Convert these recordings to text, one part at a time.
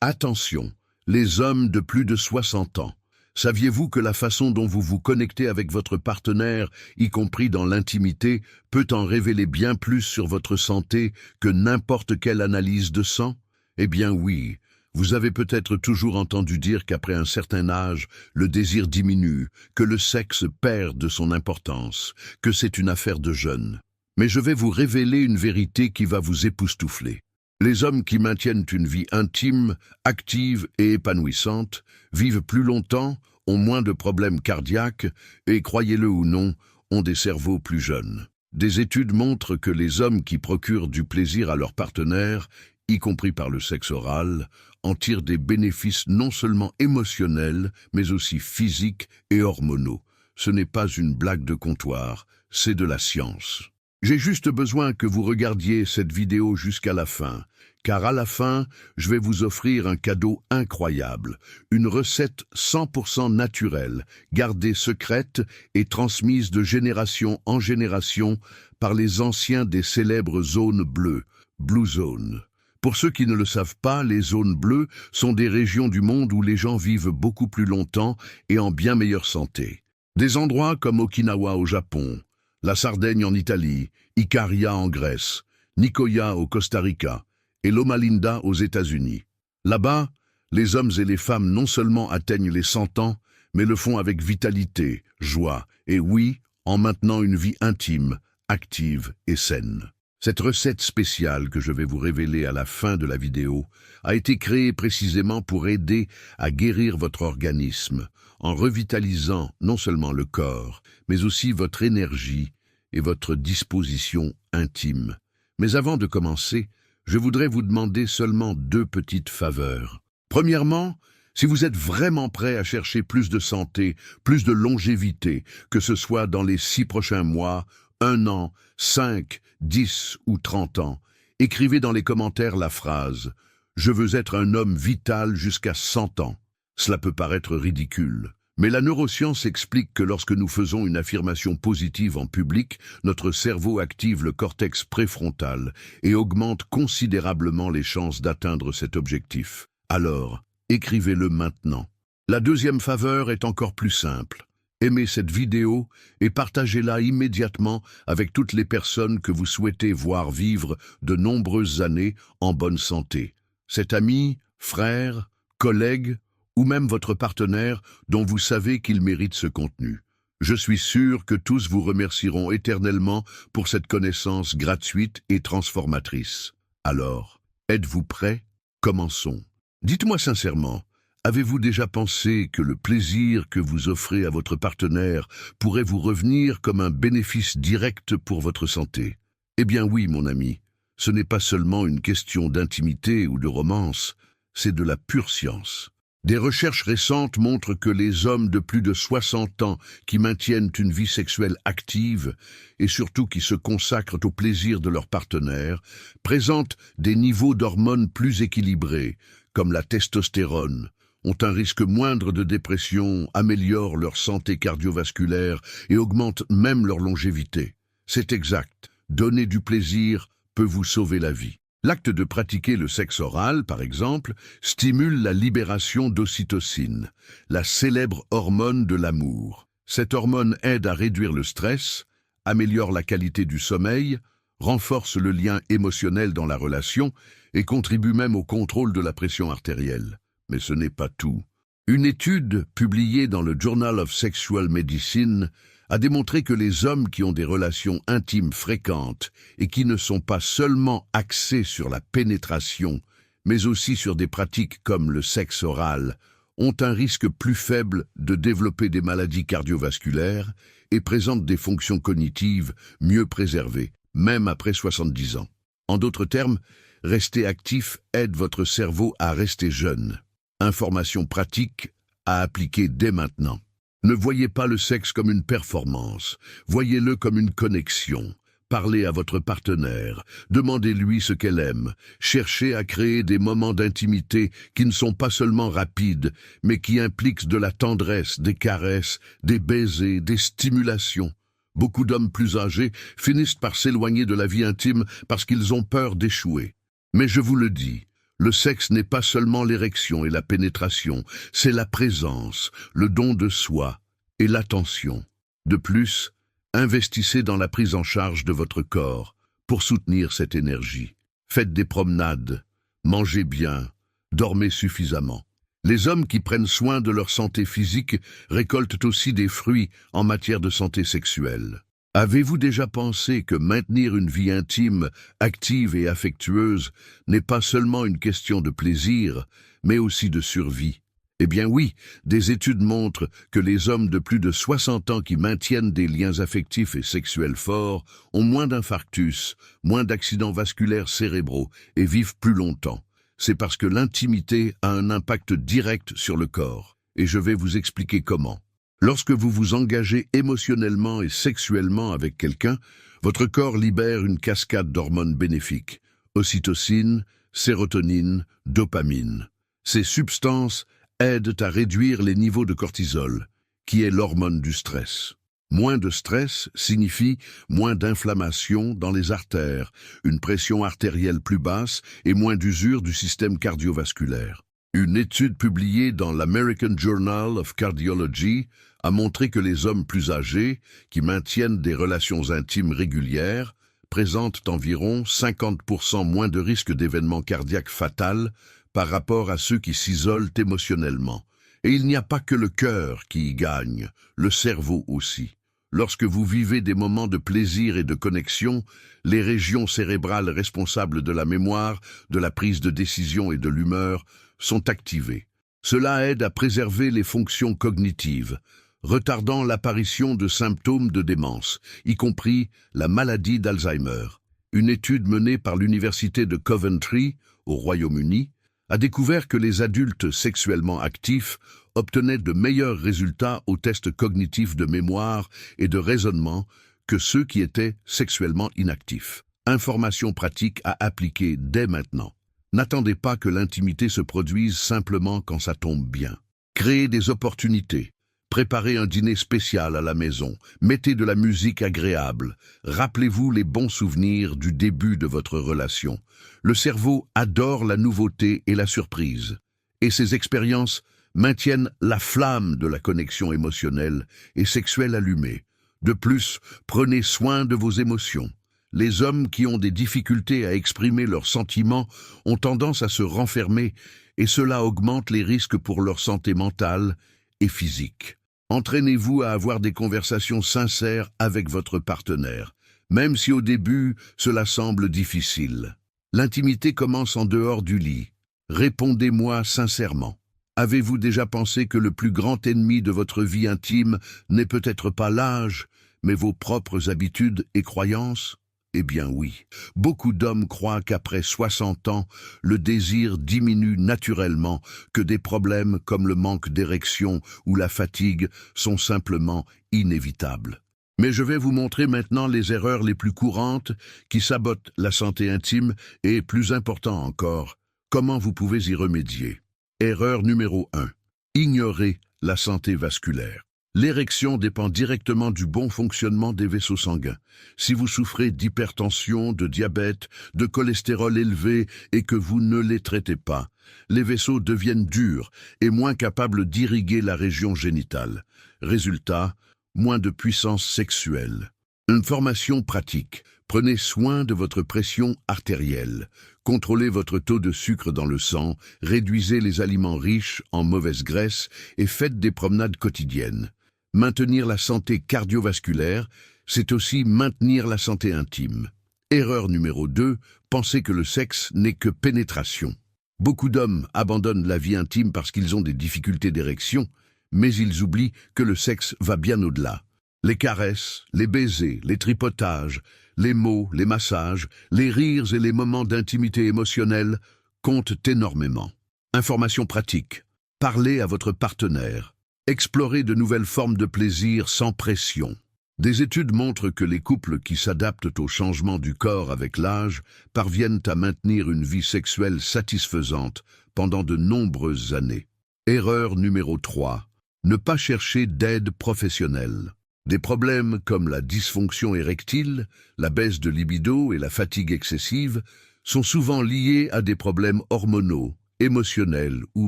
Attention, les hommes de plus de 60 ans. Saviez-vous que la façon dont vous vous connectez avec votre partenaire, y compris dans l'intimité, peut en révéler bien plus sur votre santé que n'importe quelle analyse de sang? Eh bien oui, vous avez peut-être toujours entendu dire qu'après un certain âge, le désir diminue, que le sexe perd de son importance, que c'est une affaire de jeunes. Mais je vais vous révéler une vérité qui va vous époustoufler. Les hommes qui maintiennent une vie intime, active et épanouissante vivent plus longtemps, ont moins de problèmes cardiaques et, croyez-le ou non, ont des cerveaux plus jeunes. Des études montrent que les hommes qui procurent du plaisir à leur partenaire, y compris par le sexe oral, en tirent des bénéfices non seulement émotionnels, mais aussi physiques et hormonaux. Ce n'est pas une blague de comptoir, c'est de la science. J'ai juste besoin que vous regardiez cette vidéo jusqu'à la fin, car à la fin, je vais vous offrir un cadeau incroyable, une recette 100% naturelle, gardée secrète et transmise de génération en génération par les anciens des célèbres zones bleues, Blue Zone. Pour ceux qui ne le savent pas, les zones bleues sont des régions du monde où les gens vivent beaucoup plus longtemps et en bien meilleure santé. Des endroits comme Okinawa au Japon, la Sardaigne en Italie, Ikaria en Grèce, Nicoya au Costa Rica et Loma Linda aux États-Unis. Là-bas, les hommes et les femmes non seulement atteignent les 100 ans, mais le font avec vitalité, joie et oui, en maintenant une vie intime, active et saine. Cette recette spéciale que je vais vous révéler à la fin de la vidéo a été créée précisément pour aider à guérir votre organisme, en revitalisant non seulement le corps, mais aussi votre énergie et votre disposition intime. Mais avant de commencer, je voudrais vous demander seulement 2 petites faveurs. Premièrement, si vous êtes vraiment prêt à chercher plus de santé, plus de longévité, que ce soit dans les 6 prochains mois, 1 an, 5, 10 ou 30 ans, écrivez dans les commentaires la phrase « Je veux être un homme vital jusqu'à 100 ans ». Cela peut paraître ridicule, mais la neuroscience explique que lorsque nous faisons une affirmation positive en public, notre cerveau active le cortex préfrontal et augmente considérablement les chances d'atteindre cet objectif. Alors, écrivez-le maintenant. La deuxième faveur est encore plus simple. Aimez cette vidéo et partagez-la immédiatement avec toutes les personnes que vous souhaitez voir vivre de nombreuses années en bonne santé. Cet ami, frère, collègue ou même votre partenaire dont vous savez qu'il mérite ce contenu. Je suis sûr que tous vous remercieront éternellement pour cette connaissance gratuite et transformatrice. Alors, êtes-vous prêts? Commençons. Dites-moi sincèrement, avez-vous déjà pensé que le plaisir que vous offrez à votre partenaire pourrait vous revenir comme un bénéfice direct pour votre santé? Eh bien oui, mon ami, ce n'est pas seulement une question d'intimité ou de romance, c'est de la pure science. Des recherches récentes montrent que les hommes de plus de 60 ans qui maintiennent une vie sexuelle active et surtout qui se consacrent au plaisir de leur partenaire présentent des niveaux d'hormones plus équilibrés, comme la testostérone, ont un risque moindre de dépression, améliorent leur santé cardiovasculaire et augmentent même leur longévité. C'est exact, donner du plaisir peut vous sauver la vie. L'acte de pratiquer le sexe oral, par exemple, stimule la libération d'ocytocine, la célèbre hormone de l'amour. Cette hormone aide à réduire le stress, améliore la qualité du sommeil, renforce le lien émotionnel dans la relation et contribue même au contrôle de la pression artérielle. Mais ce n'est pas tout. Une étude publiée dans le Journal of Sexual Medicine a démontré que les hommes qui ont des relations intimes fréquentes et qui ne sont pas seulement axés sur la pénétration, mais aussi sur des pratiques comme le sexe oral, ont un risque plus faible de développer des maladies cardiovasculaires et présentent des fonctions cognitives mieux préservées, même après 70 ans. En d'autres termes, rester actif aide votre cerveau à rester jeune. Information pratique à appliquer dès maintenant. Ne voyez pas le sexe comme une performance, voyez-le comme une connexion. Parlez à votre partenaire, demandez-lui ce qu'elle aime, cherchez à créer des moments d'intimité qui ne sont pas seulement rapides, mais qui impliquent de la tendresse, des caresses, des baisers, des stimulations. Beaucoup d'hommes plus âgés finissent par s'éloigner de la vie intime parce qu'ils ont peur d'échouer. Mais je vous le dis, Le sexe n'est pas seulement l'érection et la pénétration, c'est la présence, le don de soi et l'attention. De plus, investissez dans la prise en charge de votre corps pour soutenir cette énergie. Faites des promenades, mangez bien, dormez suffisamment. Les hommes qui prennent soin de leur santé physique récoltent aussi des fruits en matière de santé sexuelle. Avez-vous déjà pensé que maintenir une vie intime, active et affectueuse n'est pas seulement une question de plaisir, mais aussi de survie? Eh bien oui, des études montrent que les hommes de plus de 60 ans qui maintiennent des liens affectifs et sexuels forts ont moins d'infarctus, moins d'accidents vasculaires cérébraux et vivent plus longtemps. C'est parce que l'intimité a un impact direct sur le corps. Et je vais vous expliquer comment. Lorsque vous vous engagez émotionnellement et sexuellement avec quelqu'un, votre corps libère une cascade d'hormones bénéfiques. Ocytocine, sérotonine, dopamine. Ces substances aident à réduire les niveaux de cortisol, qui est l'hormone du stress. Moins de stress signifie moins d'inflammation dans les artères, une pression artérielle plus basse et moins d'usure du système cardiovasculaire. Une étude publiée dans l'American Journal of Cardiology a montré que les hommes plus âgés, qui maintiennent des relations intimes régulières, présentent environ 50% moins de risques d'événements cardiaques fatals par rapport à ceux qui s'isolent émotionnellement. Et il n'y a pas que le cœur qui y gagne, le cerveau aussi. Lorsque vous vivez des moments de plaisir et de connexion, les régions cérébrales responsables de la mémoire, de la prise de décision et de l'humeur sont activées. Cela aide à préserver les fonctions cognitives, retardant l'apparition de symptômes de démence, y compris la maladie d'Alzheimer. Une étude menée par l'université de Coventry, au Royaume-Uni, a découvert que les adultes sexuellement actifs obtenaient de meilleurs résultats aux tests cognitifs de mémoire et de raisonnement que ceux qui étaient sexuellement inactifs. Information pratique à appliquer dès maintenant. N'attendez pas que l'intimité se produise simplement quand ça tombe bien. Créez des opportunités. Préparez un dîner spécial à la maison. Mettez de la musique agréable. Rappelez-vous les bons souvenirs du début de votre relation. Le cerveau adore la nouveauté et la surprise. Et ces expériences maintiennent la flamme de la connexion émotionnelle et sexuelle allumée. De plus, prenez soin de vos émotions. Les hommes qui ont des difficultés à exprimer leurs sentiments ont tendance à se renfermer et cela augmente les risques pour leur santé mentale et physique. Entraînez-vous à avoir des conversations sincères avec votre partenaire, même si au début cela semble difficile. L'intimité commence en dehors du lit. Répondez-moi sincèrement. Avez-vous déjà pensé que le plus grand ennemi de votre vie intime n'est peut-être pas l'âge, mais vos propres habitudes et croyances? Eh bien oui, beaucoup d'hommes croient qu'après 60 ans, le désir diminue naturellement, que des problèmes comme le manque d'érection ou la fatigue sont simplement inévitables. Mais je vais vous montrer maintenant les erreurs les plus courantes qui sabotent la santé intime et, plus important encore, comment vous pouvez y remédier. Erreur numéro 1. Ignorer la santé vasculaire. L'érection dépend directement du bon fonctionnement des vaisseaux sanguins. Si vous souffrez d'hypertension, de diabète, de cholestérol élevé et que vous ne les traitez pas, les vaisseaux deviennent durs et moins capables d'irriguer la région génitale. Résultat, moins de puissance sexuelle. Une formation pratique. Prenez soin de votre pression artérielle. Contrôlez votre taux de sucre dans le sang, réduisez les aliments riches en mauvaise graisse et faites des promenades quotidiennes. Maintenir la santé cardiovasculaire, c'est aussi maintenir la santé intime. Erreur numéro 2, penser que le sexe n'est que pénétration. Beaucoup d'hommes abandonnent la vie intime parce qu'ils ont des difficultés d'érection, mais ils oublient que le sexe va bien au-delà. Les caresses, les baisers, les tripotages, les mots, les massages, les rires et les moments d'intimité émotionnelle comptent énormément. Information pratique. Parlez à votre partenaire. Explorez de nouvelles formes de plaisir sans pression. Des études montrent que les couples qui s'adaptent au changement du corps avec l'âge parviennent à maintenir une vie sexuelle satisfaisante pendant de nombreuses années. Erreur numéro 3. Ne pas chercher d'aide professionnelle. Des problèmes comme la dysfonction érectile, la baisse de libido et la fatigue excessive sont souvent liés à des problèmes hormonaux, émotionnels ou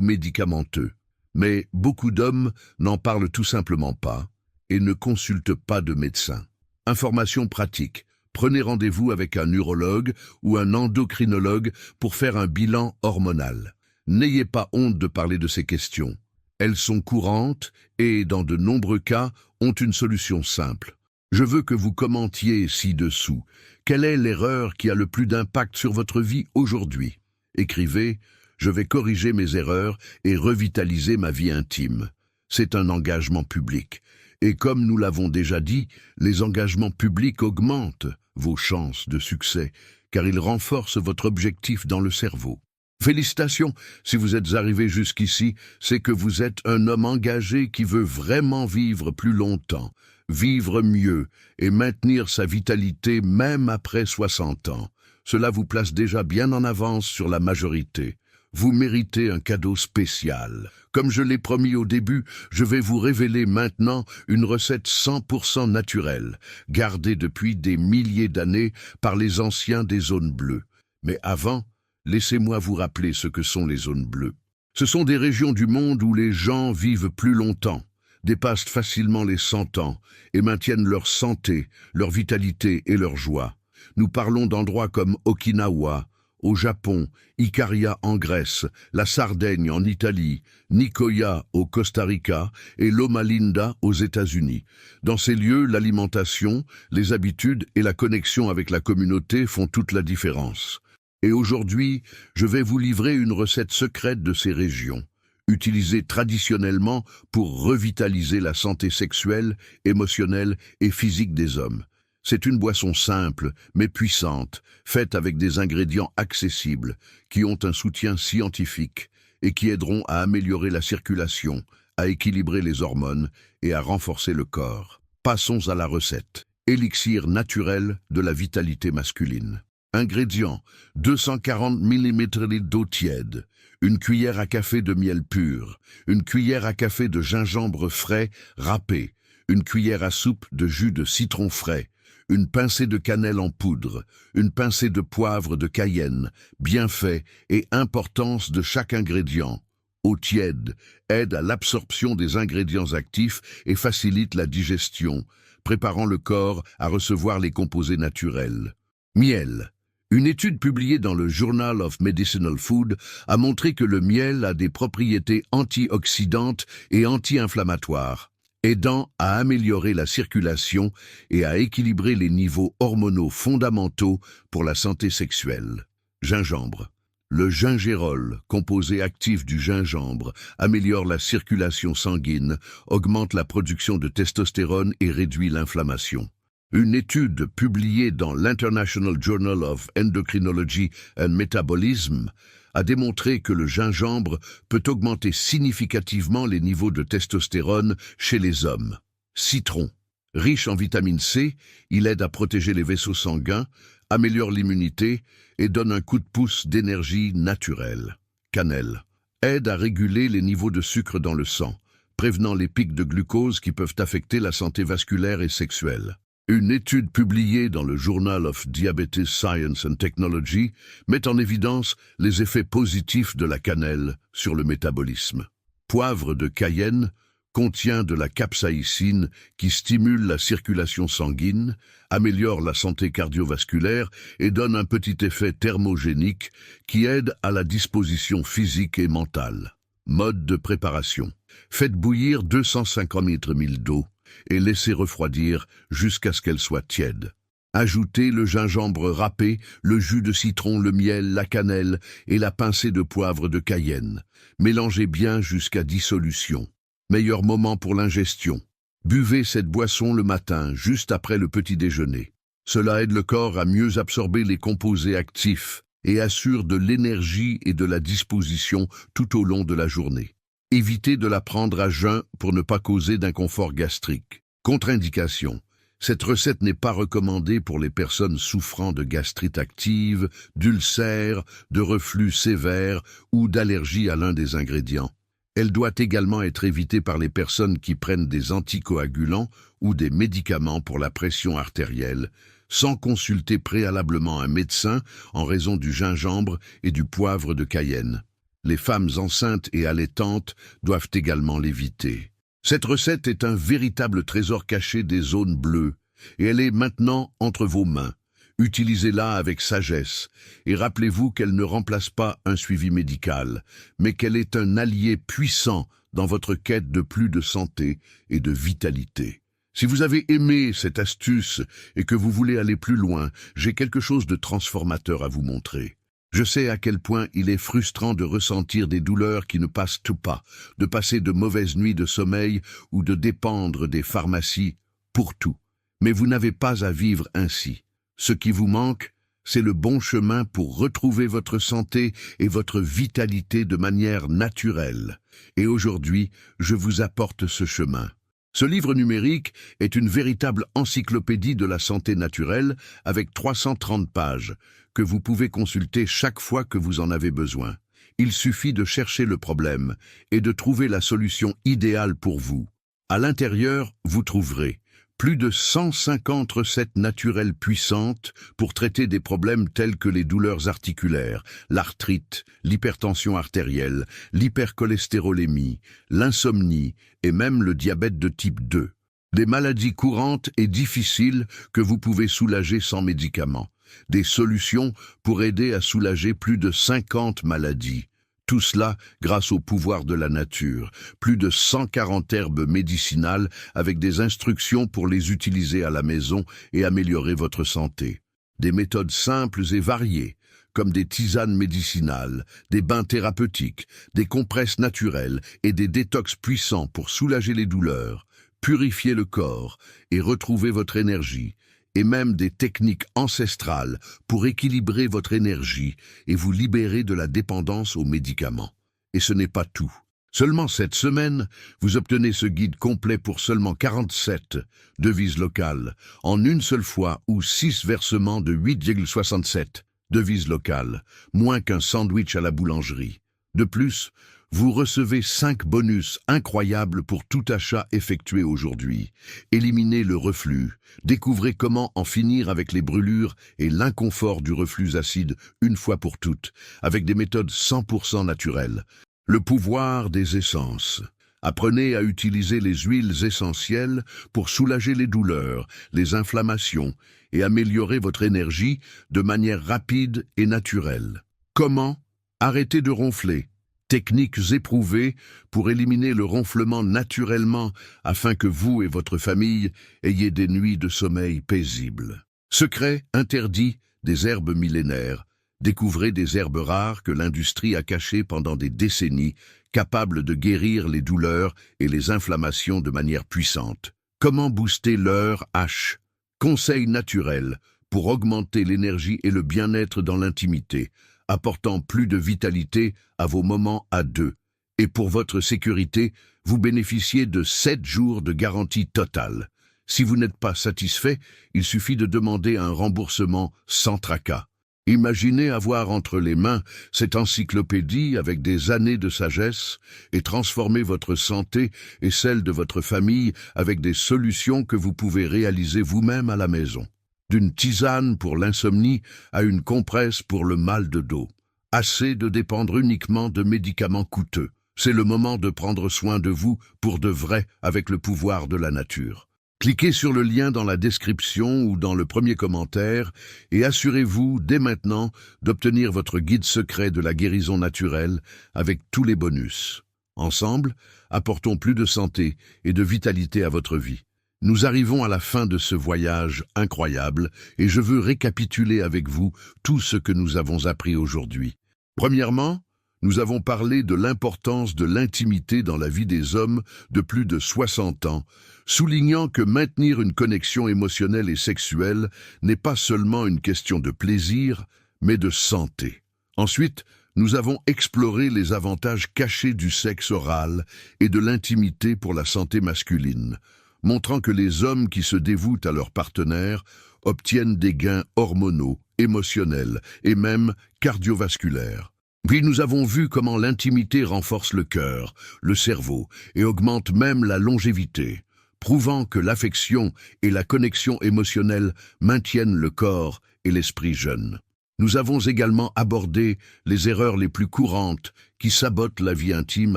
médicamenteux. Mais beaucoup d'hommes n'en parlent tout simplement pas et ne consultent pas de médecin. Information pratique. Prenez rendez-vous avec un urologue ou un endocrinologue pour faire un bilan hormonal. N'ayez pas honte de parler de ces questions. Elles sont courantes et, dans de nombreux cas, ont une solution simple. Je veux que vous commentiez ci-dessous. Quelle est l'erreur qui a le plus d'impact sur votre vie aujourd'hui? Écrivez « Je vais corriger mes erreurs et revitaliser ma vie intime ». C'est un engagement public. Et comme nous l'avons déjà dit, les engagements publics augmentent vos chances de succès, car ils renforcent votre objectif dans le cerveau. Félicitations, si vous êtes arrivé jusqu'ici, c'est que vous êtes un homme engagé qui veut vraiment vivre plus longtemps, vivre mieux et maintenir sa vitalité même après 60 ans. Cela vous place déjà bien en avance sur la majorité. Vous méritez un cadeau spécial. Comme je l'ai promis au début, je vais vous révéler maintenant une recette 100% naturelle, gardée depuis des milliers d'années par les anciens des zones bleues. Mais avant, laissez-moi vous rappeler ce que sont les zones bleues. Ce sont des régions du monde où les gens vivent plus longtemps, dépassent facilement les 100 ans et maintiennent leur santé, leur vitalité et leur joie. Nous parlons d'endroits comme Okinawa, au Japon, Ikaria en Grèce, la Sardaigne en Italie, Nicoya au Costa Rica et Loma Linda aux États-Unis. Dans ces lieux, l'alimentation, les habitudes et la connexion avec la communauté font toute la différence. Et aujourd'hui, je vais vous livrer une recette secrète de ces régions, utilisée traditionnellement pour revitaliser la santé sexuelle, émotionnelle et physique des hommes. C'est une boisson simple, mais puissante, faite avec des ingrédients accessibles, qui ont un soutien scientifique et qui aideront à améliorer la circulation, à équilibrer les hormones et à renforcer le corps. Passons à la recette. Élixir naturel de la vitalité masculine. Ingrédients: 240 ml d'eau tiède, une cuillère à café de miel pur, une cuillère à café de gingembre frais râpé, une cuillère à soupe de jus de citron frais, une pincée de cannelle en poudre, une pincée de poivre de Cayenne, bienfaits et importance de chaque ingrédient. Eau tiède aide à l'absorption des ingrédients actifs et facilite la digestion, préparant le corps à recevoir les composés naturels. Miel. Une étude publiée dans le Journal of Medicinal Food a montré que le miel a des propriétés antioxydantes et anti-inflammatoires, aidant à améliorer la circulation et à équilibrer les niveaux hormonaux fondamentaux pour la santé sexuelle. Gingembre. Le gingérol, composé actif du gingembre, améliore la circulation sanguine, augmente la production de testostérone et réduit l'inflammation. Une étude publiée dans l'International Journal of Endocrinology and Metabolism a démontré que le gingembre peut augmenter significativement les niveaux de testostérone chez les hommes. Citron. Riche en vitamine C, il aide à protéger les vaisseaux sanguins, améliore l'immunité et donne un coup de pouce d'énergie naturelle. Cannelle. Aide à réguler les niveaux de sucre dans le sang, prévenant les pics de glucose qui peuvent affecter la santé vasculaire et sexuelle. Une étude publiée dans le Journal of Diabetes Science and Technology met en évidence les effets positifs de la cannelle sur le métabolisme. Poivre de Cayenne contient de la capsaïcine qui stimule la circulation sanguine, améliore la santé cardiovasculaire et donne un petit effet thermogénique qui aide à la disposition physique et mentale. Mode de préparation. Faites bouillir 250 ml d'eau et laissez refroidir jusqu'à ce qu'elle soit tiède. Ajoutez le gingembre râpé, le jus de citron, le miel, la cannelle et la pincée de poivre de Cayenne. Mélangez bien jusqu'à dissolution. Meilleur moment pour l'ingestion. Buvez cette boisson le matin, juste après le petit déjeuner. Cela aide le corps à mieux absorber les composés actifs et assure de l'énergie et de la disposition tout au long de la journée. Évitez de la prendre à jeun pour ne pas causer d'inconfort gastrique. Contre-indication. Cette recette n'est pas recommandée pour les personnes souffrant de gastrite active, d'ulcères, de reflux sévère ou d'allergie à l'un des ingrédients. Elle doit également être évitée par les personnes qui prennent des anticoagulants ou des médicaments pour la pression artérielle, sans consulter préalablement un médecin en raison du gingembre et du poivre de Cayenne. Les femmes enceintes et allaitantes doivent également l'éviter. Cette recette est un véritable trésor caché des zones bleues, et elle est maintenant entre vos mains. Utilisez-la avec sagesse, et rappelez-vous qu'elle ne remplace pas un suivi médical, mais qu'elle est un allié puissant dans votre quête de plus de santé et de vitalité. Si vous avez aimé cette astuce et que vous voulez aller plus loin, j'ai quelque chose de transformateur à vous montrer. Je sais à quel point il est frustrant de ressentir des douleurs qui ne passent pas, de passer de mauvaises nuits de sommeil ou de dépendre des pharmacies pour tout. Mais vous n'avez pas à vivre ainsi. Ce qui vous manque, c'est le bon chemin pour retrouver votre santé et votre vitalité de manière naturelle. Et aujourd'hui, je vous apporte ce chemin. Ce livre numérique est une véritable encyclopédie de la santé naturelle avec 330 pages que vous pouvez consulter chaque fois que vous en avez besoin. Il suffit de chercher le problème et de trouver la solution idéale pour vous. À l'intérieur, vous trouverez plus de 150 recettes naturelles puissantes pour traiter des problèmes tels que les douleurs articulaires, l'arthrite, l'hypertension artérielle, l'hypercholestérolémie, l'insomnie et même le diabète de type 2. Des maladies courantes et difficiles que vous pouvez soulager sans médicaments. Des solutions pour aider à soulager plus de 50 maladies. Tout cela grâce au pouvoir de la nature. Plus de 140 herbes médicinales avec des instructions pour les utiliser à la maison et améliorer votre santé. Des méthodes simples et variées, comme des tisanes médicinales, des bains thérapeutiques, des compresses naturelles et des détox puissants pour soulager les douleurs, purifier le corps et retrouver votre énergie. Et même des techniques ancestrales pour équilibrer votre énergie et vous libérer de la dépendance aux médicaments. Et ce n'est pas tout. Seulement cette semaine, vous obtenez ce guide complet pour seulement 47 devises locales, en une seule fois ou 6 versements de 8,67 devises locales, moins qu'un sandwich à la boulangerie. De plus, vous recevez 5 bonus incroyables pour tout achat effectué aujourd'hui. Éliminez le reflux, découvrez comment en finir avec les brûlures et l'inconfort du reflux acide une fois pour toutes, avec des méthodes 100% naturelles. Le pouvoir des essences. Apprenez à utiliser les huiles essentielles pour soulager les douleurs, les inflammations et améliorer votre énergie de manière rapide et naturelle. Comment? Arrêtez de ronfler. Techniques éprouvées pour éliminer le ronflement naturellement afin que vous et votre famille ayez des nuits de sommeil paisibles. Secret interdit des herbes millénaires. Découvrez des herbes rares que l'industrie a cachées pendant des décennies, capables de guérir les douleurs et les inflammations de manière puissante. Comment booster l'heure H? Conseils naturels pour augmenter l'énergie et le bien-être dans l'intimité, apportant plus de vitalité à vos moments à deux. Et pour votre sécurité, vous bénéficiez de 7 jours de garantie totale. Si vous n'êtes pas satisfait, il suffit de demander un remboursement sans tracas. Imaginez avoir entre les mains cette encyclopédie avec des années de sagesse et transformer votre santé et celle de votre famille avec des solutions que vous pouvez réaliser vous-même à la maison. D'une tisane pour l'insomnie à une compresse pour le mal de dos. Assez de dépendre uniquement de médicaments coûteux. C'est le moment de prendre soin de vous pour de vrai avec le pouvoir de la nature. Cliquez sur le lien dans la description ou dans le premier commentaire et assurez-vous dès maintenant d'obtenir votre guide secret de la guérison naturelle avec tous les bonus. Ensemble, apportons plus de santé et de vitalité à votre vie. Nous arrivons à la fin de ce voyage incroyable et je veux récapituler avec vous tout ce que nous avons appris aujourd'hui. Premièrement, nous avons parlé de l'importance de l'intimité dans la vie des hommes de plus de 60 ans, soulignant que maintenir une connexion émotionnelle et sexuelle n'est pas seulement une question de plaisir, mais de santé. Ensuite, nous avons exploré les avantages cachés du sexe oral et de l'intimité pour la santé masculine, montrant que les hommes qui se dévouent à leur partenaire obtiennent des gains hormonaux, émotionnels et même cardiovasculaires. Puis nous avons vu comment l'intimité renforce le cœur, le cerveau et augmente même la longévité, prouvant que l'affection et la connexion émotionnelle maintiennent le corps et l'esprit jeunes. Nous avons également abordé les erreurs les plus courantes qui sabotent la vie intime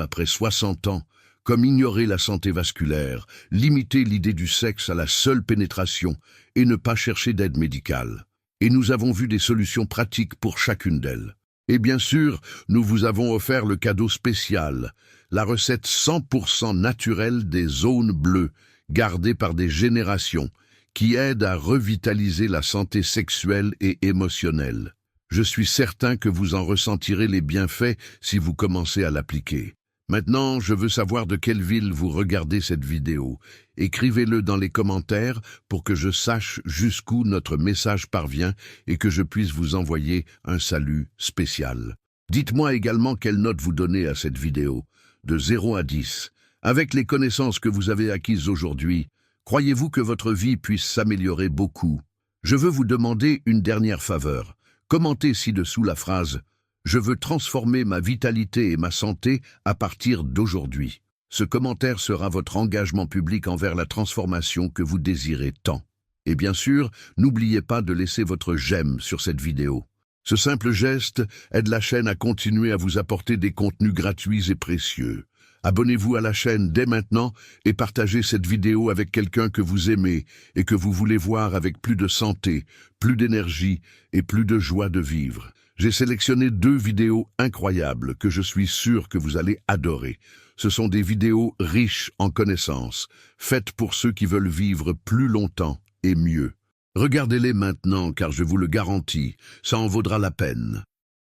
après 60 ans, comme ignorer la santé vasculaire, limiter l'idée du sexe à la seule pénétration et ne pas chercher d'aide médicale. Et nous avons vu des solutions pratiques pour chacune d'elles. Et bien sûr, nous vous avons offert le cadeau spécial, la recette 100% naturelle des zones bleues, gardées par des générations, qui aide à revitaliser la santé sexuelle et émotionnelle. Je suis certain que vous en ressentirez les bienfaits si vous commencez à l'appliquer. Maintenant, je veux savoir de quelle ville vous regardez cette vidéo. Écrivez-le dans les commentaires pour que je sache jusqu'où notre message parvient et que je puisse vous envoyer un salut spécial. Dites-moi également quelle note vous donnez à cette vidéo, de 0 à 10. Avec les connaissances que vous avez acquises aujourd'hui, croyez-vous que votre vie puisse s'améliorer beaucoup? Je veux vous demander une dernière faveur. Commentez ci-dessous la phrase « Je veux transformer ma vitalité et ma santé à partir d'aujourd'hui ». Ce commentaire sera votre engagement public envers la transformation que vous désirez tant. Et bien sûr, n'oubliez pas de laisser votre j'aime sur cette vidéo. Ce simple geste aide la chaîne à continuer à vous apporter des contenus gratuits et précieux. Abonnez-vous à la chaîne dès maintenant et partagez cette vidéo avec quelqu'un que vous aimez et que vous voulez voir avec plus de santé, plus d'énergie et plus de joie de vivre. J'ai sélectionné 2 vidéos incroyables que je suis sûr que vous allez adorer. Ce sont des vidéos riches en connaissances, faites pour ceux qui veulent vivre plus longtemps et mieux. Regardez-les maintenant car je vous le garantis, ça en vaudra la peine.